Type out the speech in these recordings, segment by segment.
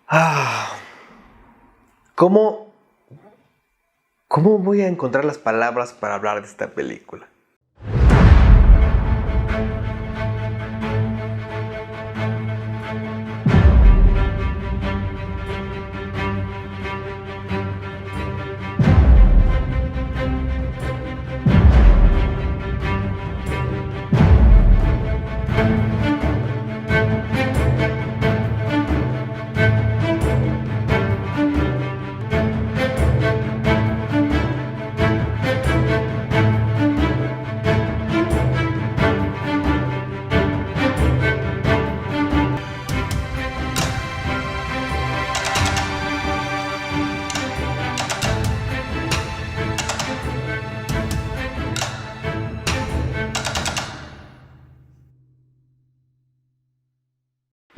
Ah, ¿cómo, ¿Cómo voy a encontrar las palabras para hablar de esta película?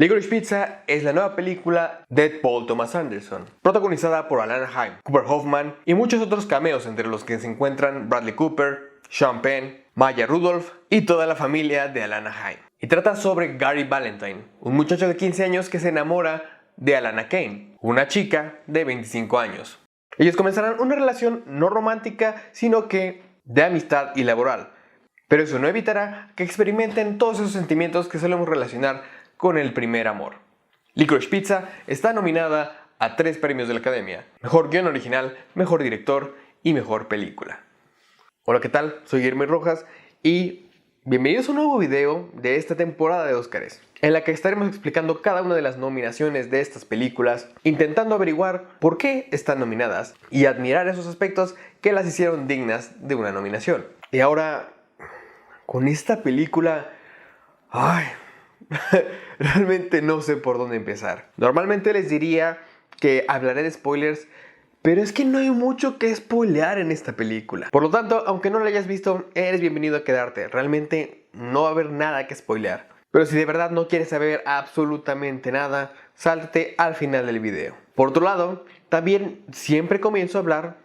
Licorice Pizza es la nueva película de Paul Thomas Anderson, protagonizada por Alana Haim, Cooper Hoffman y muchos otros cameos, entre los que se encuentran Bradley Cooper, Sean Penn, Maya Rudolph y toda la familia de Alana Haim. Y trata sobre Gary Valentine, un muchacho de 15 años que se enamora de Alana Kane, una chica de 25 años. Ellos comenzarán una relación no romántica, sino que de amistad y laboral, pero eso no evitará que experimenten todos esos sentimientos que solemos relacionar con el primer amor. Licorice Pizza está nominada a 3 premios de la Academia: Mejor Guión Original, Mejor Director y Mejor Película. Hola, ¿qué tal? Soy Guillermo Rojas y bienvenidos a un nuevo video de esta temporada de Óscares, en la que estaremos explicando cada una de las nominaciones de estas películas, intentando averiguar por qué están nominadas y admirar esos aspectos que las hicieron dignas de una nominación. Y ahora, con esta película, realmente no sé por dónde empezar. Normalmente les diría que hablaré de spoilers, pero es que no hay mucho que spoilear en esta película. Por lo tanto, aunque no la hayas visto, eres bienvenido a quedarte. Realmente no va a haber nada que spoilear. Pero si de verdad no quieres saber absolutamente nada, sáltate al final del video. Por otro lado, también siempre comienzo a hablar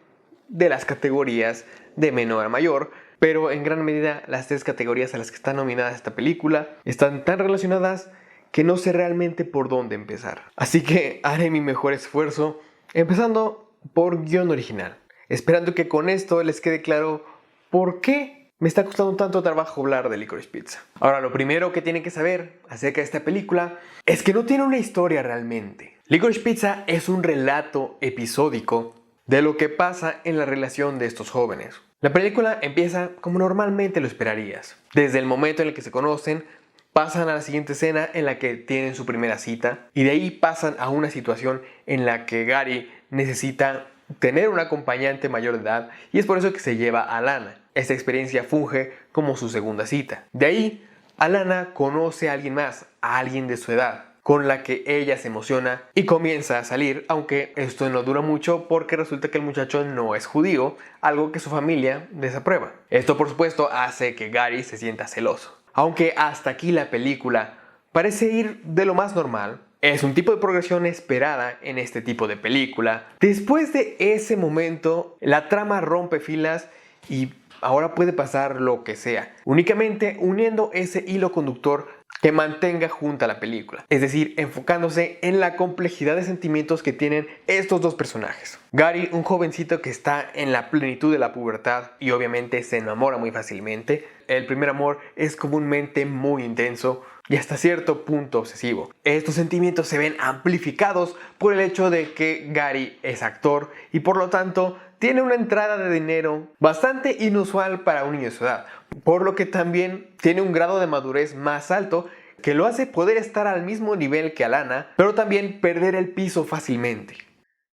de las categorías de menor a mayor, pero en gran medida las 3 categorías a las que está nominada esta película están tan relacionadas que no sé realmente por dónde empezar. Así que haré mi mejor esfuerzo, empezando por guión original, esperando que con esto les quede claro por qué me está costando tanto trabajo hablar de Licorice Pizza. Ahora, lo primero que tienen que saber acerca de esta película es que no tiene una historia realmente. Licorice Pizza es un relato episódico de lo que pasa en la relación de estos jóvenes. La película empieza como normalmente lo esperarías. Desde el momento en el que se conocen, pasan a la siguiente escena en la que tienen su primera cita, y de ahí pasan a una situación en la que Gary necesita tener un acompañante mayor de edad, y es por eso que se lleva a Alana. Esta experiencia funge como su segunda cita. De ahí, Alana conoce a alguien más, a alguien de su edad, con la que ella se emociona y comienza a salir, aunque esto no dura mucho porque resulta que el muchacho no es judío, algo que su familia desaprueba. Esto, por supuesto, hace que Gary se sienta celoso. Aunque hasta aquí la película parece ir de lo más normal, es un tipo de progresión esperada en este tipo de película. Después de ese momento, la trama rompe filas y ahora puede pasar lo que sea, únicamente uniendo ese hilo conductor que mantenga junta la película, es decir, enfocándose en la complejidad de sentimientos que tienen estos dos personajes. Gary, un jovencito que está en la plenitud de la pubertad y obviamente se enamora muy fácilmente. El primer amor es comúnmente muy intenso y hasta cierto punto obsesivo. Estos sentimientos se ven amplificados por el hecho de que Gary es actor y por lo tanto tiene una entrada de dinero bastante inusual para un niño de su edad, por lo que también tiene un grado de madurez más alto que lo hace poder estar al mismo nivel que Alana, pero también perder el piso fácilmente.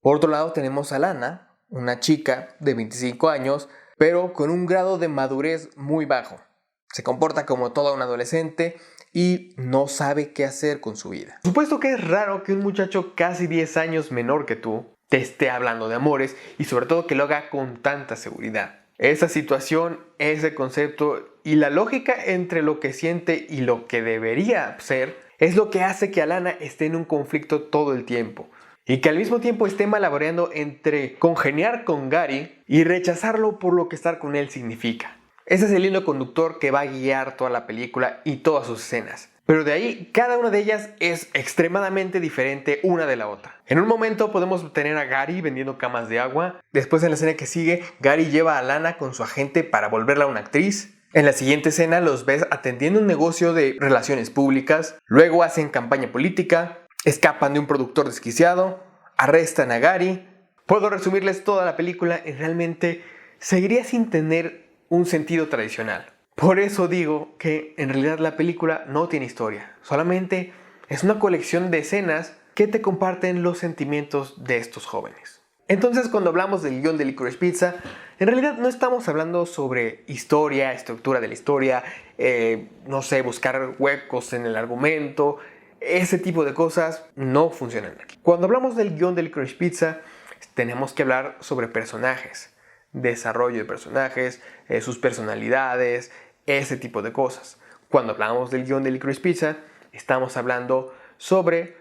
Por otro lado tenemos a Alana, una chica de 25 años, pero con un grado de madurez muy bajo. Se comporta como toda una adolescente y no sabe qué hacer con su vida. Por supuesto que es raro que un muchacho casi 10 años menor que tú te esté hablando de amores y sobre todo que lo haga con tanta seguridad. Esa situación, ese concepto y la lógica entre lo que siente y lo que debería ser es lo que hace que Alana esté en un conflicto todo el tiempo y que al mismo tiempo esté malabareando entre congeniar con Gary y rechazarlo por lo que estar con él significa. Ese es el hilo conductor que va a guiar toda la película y todas sus escenas. Pero de ahí, cada una de ellas es extremadamente diferente una de la otra. En un momento podemos tener a Gary vendiendo camas de agua. Después, en la escena que sigue, Gary lleva a Lana con su agente para volverla una actriz. En la siguiente escena los ves atendiendo un negocio de relaciones públicas. Luego hacen campaña política, escapan de un productor desquiciado, arrestan a Gary. Puedo resumirles toda la película y realmente seguiría sin tener un sentido tradicional. Por eso digo que en realidad la película no tiene historia, solamente es una colección de escenas que te comparten los sentimientos de estos jóvenes. Entonces, cuando hablamos del guión de Licorice Pizza, en realidad no estamos hablando sobre historia, estructura de la historia, no sé, buscar huecos en el argumento, ese tipo de cosas no funcionan aquí. Cuando hablamos del guión de Licorice Pizza, tenemos que hablar sobre personajes, desarrollo de personajes, sus personalidades, ese tipo de cosas. Cuando hablamos del guión de Licorice Pizza, estamos hablando sobre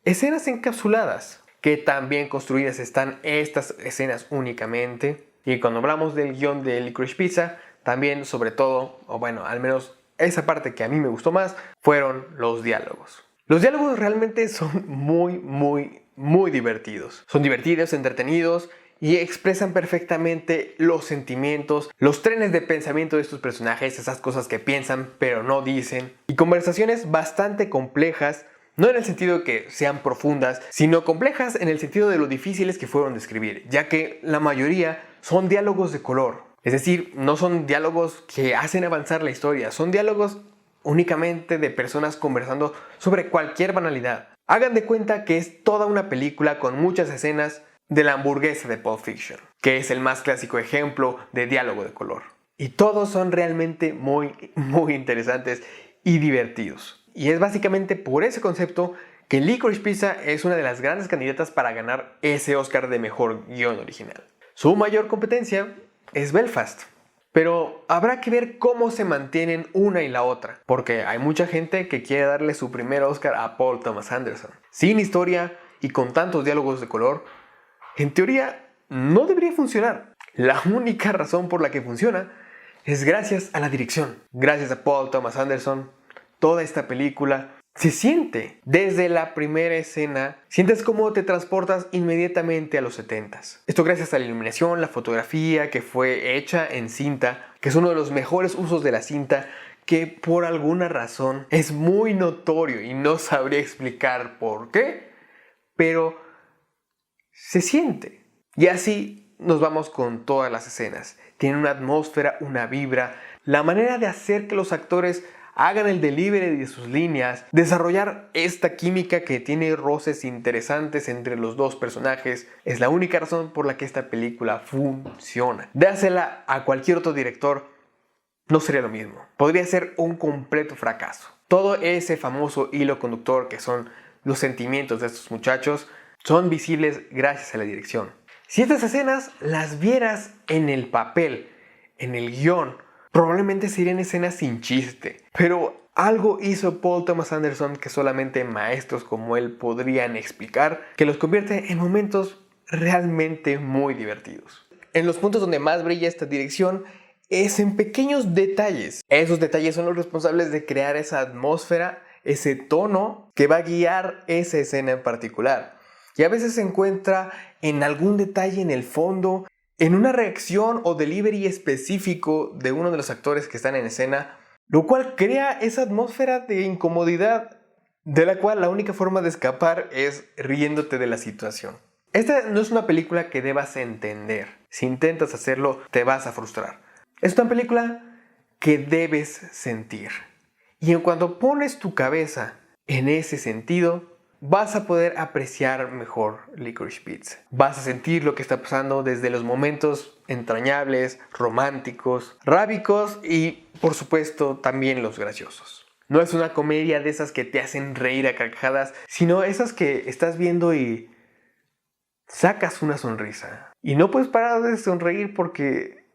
escenas encapsuladas. Qué tan bien construidas están estas escenas únicamente. Y cuando hablamos del guión de Licorice Pizza, también sobre todo, o bueno, al menos esa parte que a mí me gustó más, fueron los diálogos. Los diálogos realmente son muy divertidos. Son divertidos, entretenidos y expresan perfectamente los sentimientos, los trenes de pensamiento de estos personajes, esas cosas que piensan pero no dicen. Y conversaciones bastante complejas, no en el sentido de que sean profundas, sino complejas en el sentido de lo difíciles que fueron de escribir, ya que la mayoría son diálogos de color. Es decir, no son diálogos que hacen avanzar la historia, son diálogos únicamente de personas conversando sobre cualquier banalidad. Hagan de cuenta que es toda una película con muchas escenas de la hamburguesa de Pulp Fiction, que es el más clásico ejemplo de diálogo de color. Y todos son realmente muy interesantes y divertidos. Y es básicamente por ese concepto que Licorice Pizza es una de las grandes candidatas para ganar ese Oscar de mejor guión original. Su mayor competencia es Belfast. Pero habrá que ver cómo se mantienen una y la otra, porque hay mucha gente que quiere darle su primer Oscar a Paul Thomas Anderson. Sin historia y con tantos diálogos de color, en teoría no debería funcionar. La única razón por la que funciona es gracias a la dirección. Gracias a Paul Thomas Anderson, toda esta película se siente. Desde la primera escena, sientes cómo te transportas inmediatamente a los 70s. Esto gracias a la iluminación, la fotografía que fue hecha en cinta, que es uno de los mejores usos de la cinta, que por alguna razón es muy notorio y no sabría explicar por qué, pero se siente. Y así nos vamos con todas las escenas. Tiene una atmósfera, una vibra, la manera de hacer que los actores hagan el delivery de sus líneas, desarrollar esta química que tiene roces interesantes entre los dos personajes, es la única razón por la que esta película funciona. Dásela a cualquier otro director, no sería lo mismo. Podría ser un completo fracaso. Todo ese famoso hilo conductor que son los sentimientos de estos muchachos son visibles gracias a la dirección. Si estas escenas las vieras en el papel, en el guión, probablemente serían escenas sin chiste. Pero algo hizo Paul Thomas Anderson que solamente maestros como él podrían explicar, que los convierte en momentos realmente muy divertidos. En los puntos donde más brilla esta dirección es en pequeños detalles. Esos detalles son los responsables de crear esa atmósfera, ese tono que va a guiar esa escena en particular. Y a veces se encuentra en algún detalle en el fondo, en una reacción o delivery específico de uno de los actores que están en escena, lo cual crea esa atmósfera de incomodidad de la cual la única forma de escapar es riéndote de la situación. Esta no es una película que debas entender. Si intentas hacerlo, te vas a frustrar. Es una película que debes sentir. Y en cuanto pones tu cabeza en ese sentido, vas a poder apreciar mejor Licorice Pizza. Vas a sentir lo que está pasando desde los momentos entrañables, románticos, rábicos y, por supuesto, también los graciosos. No es una comedia de esas que te hacen reír a carcajadas, sino esas que estás viendo y sacas una sonrisa. Y no puedes parar de sonreír porque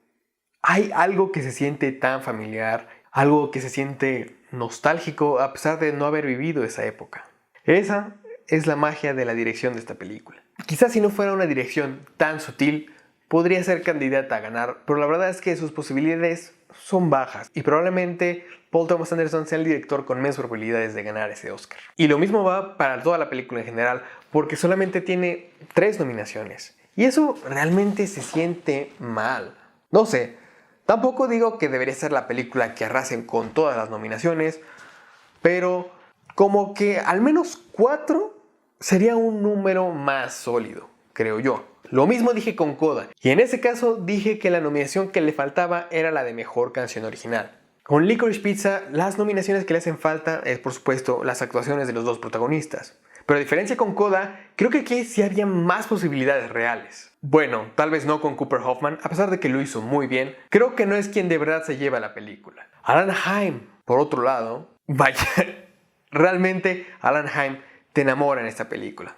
hay algo que se siente tan familiar, algo que se siente nostálgico a pesar de no haber vivido esa época. Esa es la magia de la dirección de esta película. Quizás si no fuera una dirección tan sutil, podría ser candidata a ganar, pero la verdad es que sus posibilidades son bajas y probablemente Paul Thomas Anderson sea el director con menos probabilidades de ganar ese Oscar. Y lo mismo va para toda la película en general, porque solamente tiene 3 nominaciones. Y eso realmente se siente mal. No sé, tampoco digo que debería ser la película que arrasen con todas las nominaciones, pero como que al menos 4 sería un número más sólido, creo yo. Lo mismo dije con Coda, y en ese caso dije que la nominación que le faltaba era la de Mejor Canción Original. Con Licorice Pizza, las nominaciones que le hacen falta es, por supuesto, las actuaciones de los 2 protagonistas. Pero a diferencia con Coda, creo que aquí sí había más posibilidades reales. Bueno, tal vez no con Cooper Hoffman, a pesar de que lo hizo muy bien, creo que no es quien de verdad se lleva la película. Alan Haim, por otro lado, vaya, realmente Alan Haim te enamora en esta película.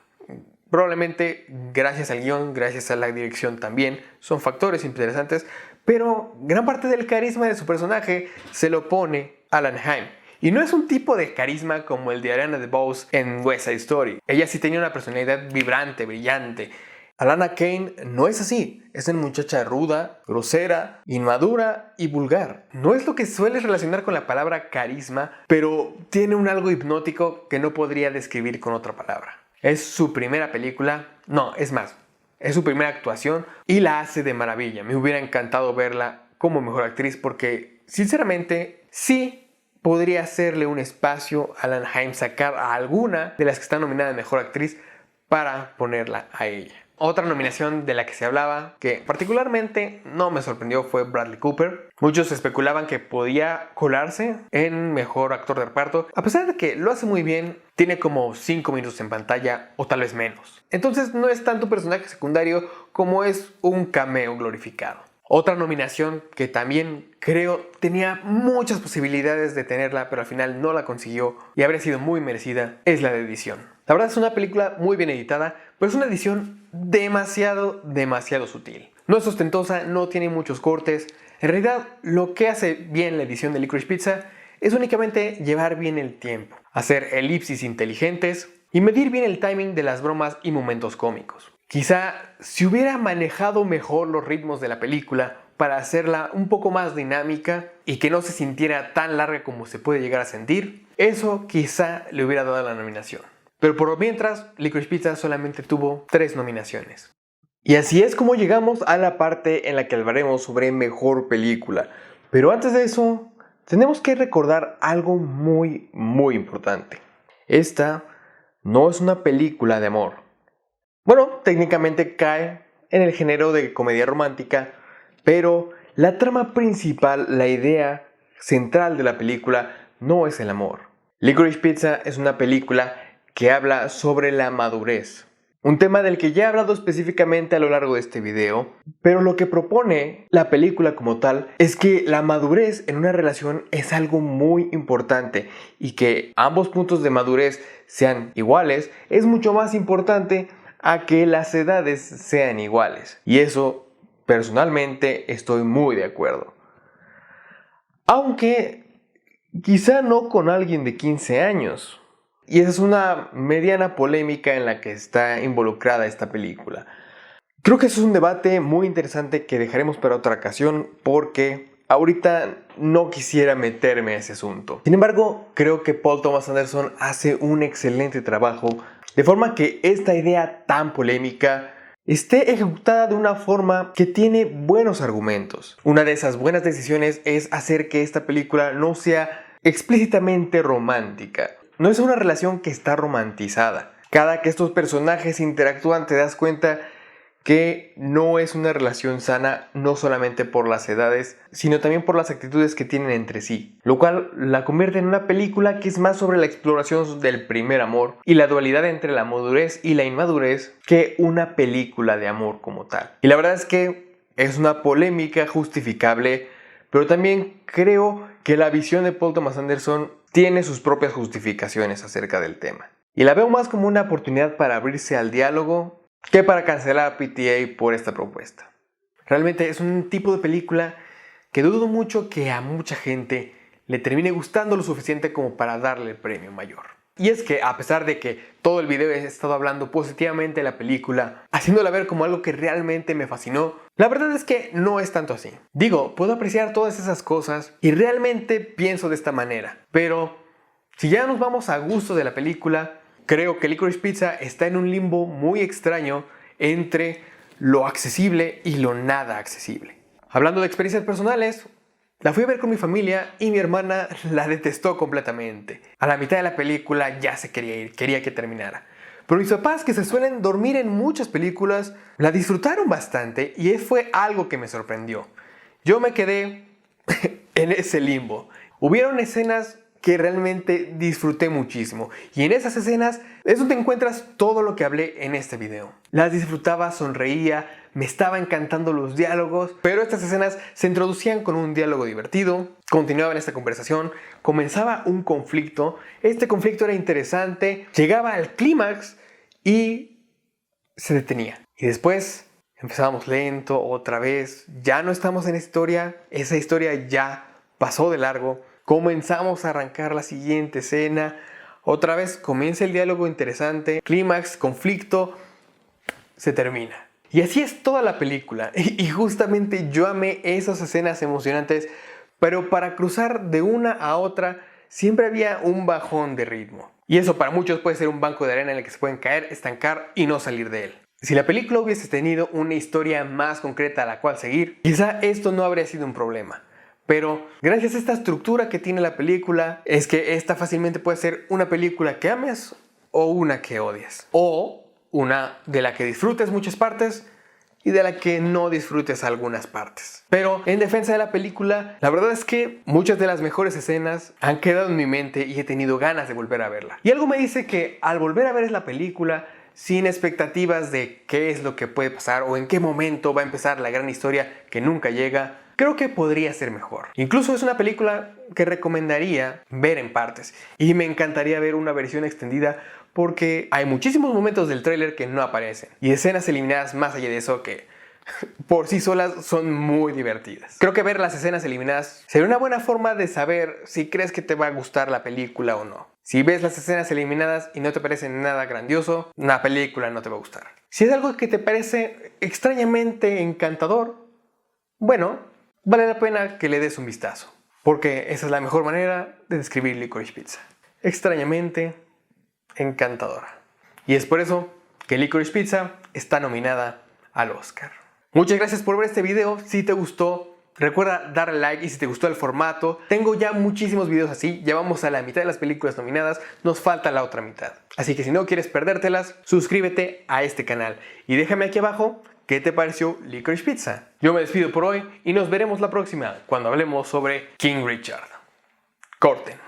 Probablemente gracias al guión, gracias a la dirección también, son factores interesantes, pero gran parte del carisma de su personaje se lo pone Alan Haim. Y no es un tipo de carisma como el de Ariana DeBose en West Side Story. Ella sí tenía una personalidad vibrante, brillante. Alana Kane no es así. Es una muchacha ruda, grosera, inmadura y vulgar. No es lo que sueles relacionar con la palabra carisma, pero tiene un algo hipnótico que no podría describir con otra palabra. Es su primera película, no, es más, es su primera actuación y la hace de maravilla. Me hubiera encantado verla como mejor actriz porque, sinceramente, sí podría hacerle un espacio a Alan Haim, sacar a alguna de las que están nominadas a mejor actriz para ponerla a ella. Otra nominación de la que se hablaba, que particularmente no me sorprendió, fue Bradley Cooper. Muchos especulaban que podía colarse en mejor actor de reparto, a pesar de que lo hace muy bien, tiene como 5 minutos en pantalla o tal vez menos. Entonces no es tanto personaje secundario como es un cameo glorificado. Otra nominación que también creo tenía muchas posibilidades de tenerla, pero al final no la consiguió y habría sido muy merecida, es la de edición. La verdad es una película muy bien editada, pero es una edición demasiado sutil. No es ostentosa, no tiene muchos cortes. En realidad, lo que hace bien la edición de Licorice Pizza es únicamente llevar bien el tiempo, hacer elipsis inteligentes y medir bien el timing de las bromas y momentos cómicos. Quizá si hubiera manejado mejor los ritmos de la película para hacerla un poco más dinámica y que no se sintiera tan larga como se puede llegar a sentir, eso quizá le hubiera dado la nominación. Pero por lo mientras, Licorice Pizza solamente tuvo 3 nominaciones. Y así es como llegamos a la parte en la que hablaremos sobre mejor película. Pero antes de eso, tenemos que recordar algo muy importante. Esta no es una película de amor. Bueno, técnicamente cae en el género de comedia romántica, pero la trama principal, la idea central de la película, no es el amor. Licorice Pizza es una película que habla sobre la madurez. Un tema del que ya he hablado específicamente a lo largo de este video, pero lo que propone la película como tal es que la madurez en una relación es algo muy importante y que ambos puntos de madurez sean iguales es mucho más importante a que las edades sean iguales. Y eso, personalmente, estoy muy de acuerdo. Aunque quizá no con alguien de 15 años. Y esa es una mediana polémica en la que está involucrada esta película. Creo que eso es un debate muy interesante que dejaremos para otra ocasión porque ahorita no quisiera meterme a ese asunto. Sin embargo, creo que Paul Thomas Anderson hace un excelente trabajo de forma que esta idea tan polémica esté ejecutada de una forma que tiene buenos argumentos. Una de esas buenas decisiones es hacer que esta película no sea explícitamente romántica. No es una relación que está romantizada. Cada que estos personajes interactúan te das cuenta que no es una relación sana, no solamente por las edades, sino también por las actitudes que tienen entre sí, lo cual la convierte en una película que es más sobre la exploración del primer amor y la dualidad entre la madurez y la inmadurez que una película de amor como tal. Y la verdad es que es una polémica justificable, pero también creo que la visión de Paul Thomas Anderson tiene sus propias justificaciones acerca del tema. Y la veo más como una oportunidad para abrirse al diálogo que para cancelar a PTA por esta propuesta. Realmente es un tipo de película que dudo mucho que a mucha gente le termine gustando lo suficiente como para darle el premio mayor. Y es que a pesar de que todo el video he estado hablando positivamente de la película, haciéndola ver como algo que realmente me fascinó, la verdad es que no es tanto así. Digo, puedo apreciar todas esas cosas y realmente pienso de esta manera, pero si ya nos vamos a gusto de la película, creo que Licorice Pizza está en un limbo muy extraño entre lo accesible y lo nada accesible. Hablando de experiencias personales, la fui a ver con mi familia y mi hermana la detestó completamente. A la mitad de la película ya se quería ir, quería que terminara. Pero mis papás, que se suelen dormir en muchas películas, la disfrutaron bastante y fue algo que me sorprendió. Yo me quedé en ese limbo. Hubieron escenas que realmente disfruté muchísimo. Y en esas escenas es donde encuentras todo lo que hablé en este video. Las disfrutaba, sonreía, me estaba encantando los diálogos, pero estas escenas se introducían con un diálogo divertido, continuaban esta conversación, comenzaba un conflicto, este conflicto era interesante, llegaba al clímax y se detenía. Y después empezábamos lento, otra vez, ya no estamos en esa historia ya pasó de largo. Comenzamos a arrancar la siguiente escena. Otra vez comienza el diálogo interesante. Clímax, conflicto, se termina. Y así es toda la película. Y justamente yo amé esas escenas emocionantes. Pero para cruzar de una a otra siempre había un bajón de ritmo. Y eso para muchos puede ser un banco de arena en el que se pueden caer, estancar y no salir de él. Si la película hubiese tenido una historia más concreta a la cual seguir, quizá esto no habría sido un problema. Pero gracias a esta estructura que tiene la película, es que esta fácilmente puede ser una película que ames o una que odies. O una de la que disfrutes muchas partes y de la que no disfrutes algunas partes. Pero en defensa de la película, la verdad es que muchas de las mejores escenas han quedado en mi mente y he tenido ganas de volver a verla. Y algo me dice que al volver a ver la película, sin expectativas de qué es lo que puede pasar o en qué momento va a empezar la gran historia que nunca llega, creo que podría ser mejor. Incluso es una película que recomendaría ver en partes. Y me encantaría ver una versión extendida porque hay muchísimos momentos del tráiler que no aparecen. Y escenas eliminadas más allá de eso que por sí solas son muy divertidas. Creo que ver las escenas eliminadas sería una buena forma de saber si crees que te va a gustar la película o no. Si ves las escenas eliminadas y no te parece nada grandioso, la película no te va a gustar. Si es algo que te parece extrañamente encantador, bueno, vale la pena que le des un vistazo, porque esa es la mejor manera de describir Licorice Pizza. Extrañamente encantadora. Y es por eso que Licorice Pizza está nominada al Oscar. Muchas gracias por ver este video. Si te gustó, recuerda darle like, y si te gustó el formato, tengo ya muchísimos videos así. Ya vamos a la mitad de las películas nominadas, nos falta la otra mitad. Así que si no quieres perdértelas, suscríbete a este canal y déjame aquí abajo ¿qué te pareció Licorice Pizza? Yo me despido por hoy y nos veremos la próxima cuando hablemos sobre King Richard. Corten.